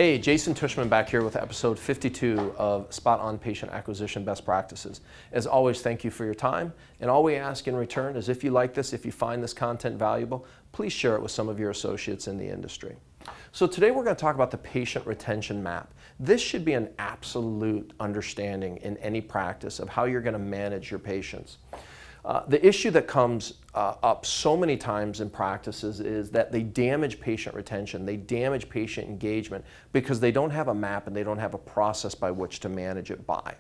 Hey, Jason Tushman back here with episode 52 of Spot On Patient Acquisition Best Practices. As always, thank you for your time. And all we ask in return is if you like this, if you find this content valuable, please share it with some of your associates in the industry. So today we're going to talk about the patient retention map. This should be an absolute understanding in any practice of how you're going to manage your patients. The issue that comes up so many times in practices is that they damage patient retention, they damage patient engagement because they don't have a map and they don't have a process by which to manage it by.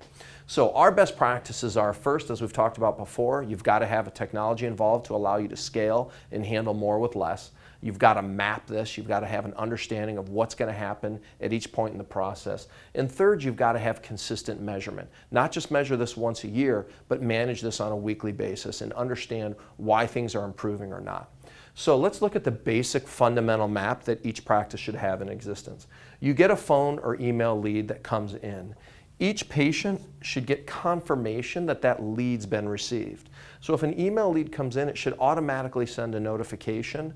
So our best practices are, first, as we've talked about before, you've got to have a technology involved to allow you to scale and handle more with less. You've got to map this. You've got to have an understanding of what's going to happen at each point in the process. And third, you've got to have consistent measurement. Not just measure this once a year, but manage this on a weekly basis and understand why things are improving or not. So let's look at the basic fundamental map that each practice should have in existence. You get a phone or email lead that comes in. Each patient should get confirmation that that lead's been received. So if an email lead comes in, it should automatically send a notification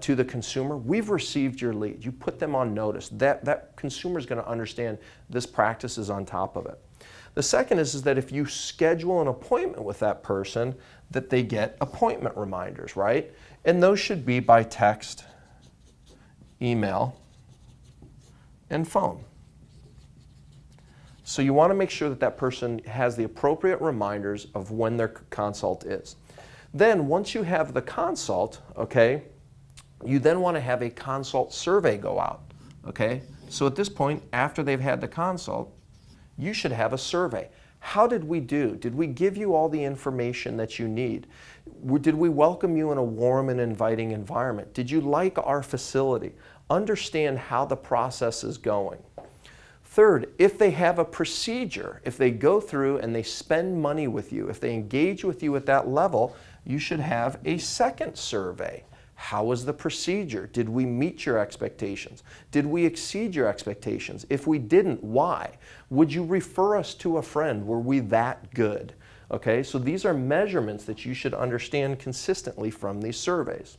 to the consumer. We've received your lead. You put them on notice. That consumer is going to understand this practice is on top of it. The second is that if you schedule an appointment with that person, that they get appointment reminders, right? And those should be by text, email, and phone. So you want to make sure that that person has the appropriate reminders of when their consult is. Then once you have the consult, okay, you then want to have a consult survey go out, okay? So at this point, after they've had the consult, you should have a survey. How did we do? Did we give you all the information that you need? Did we welcome you in a warm and inviting environment? Did you like our facility? Understand how the process is going. Third, if they have a procedure, if they go through and they spend money with you, if they engage with you at that level, you should have a second survey. How was the procedure? Did we meet your expectations? Did we exceed your expectations? If we didn't, why? Would you refer us to a friend? Were we that good? Okay, so these are measurements that you should understand consistently from these surveys.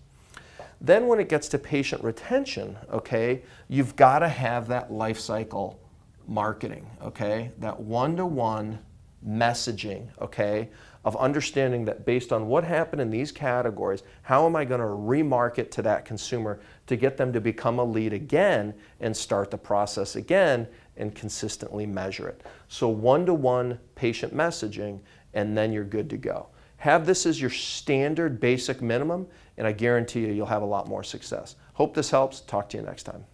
Then when it gets to patient retention, okay, you've got to have that life cycle marketing, okay? That one-to-one messaging, okay, of understanding that based on what happened in these categories, how am I going to remarket to that consumer to get them to become a lead again and start the process again and consistently measure it. So one-to-one patient messaging, and then you're good to go. Have this as your standard basic minimum, and I guarantee you'll have a lot more success. Hope this helps. Talk to you next time.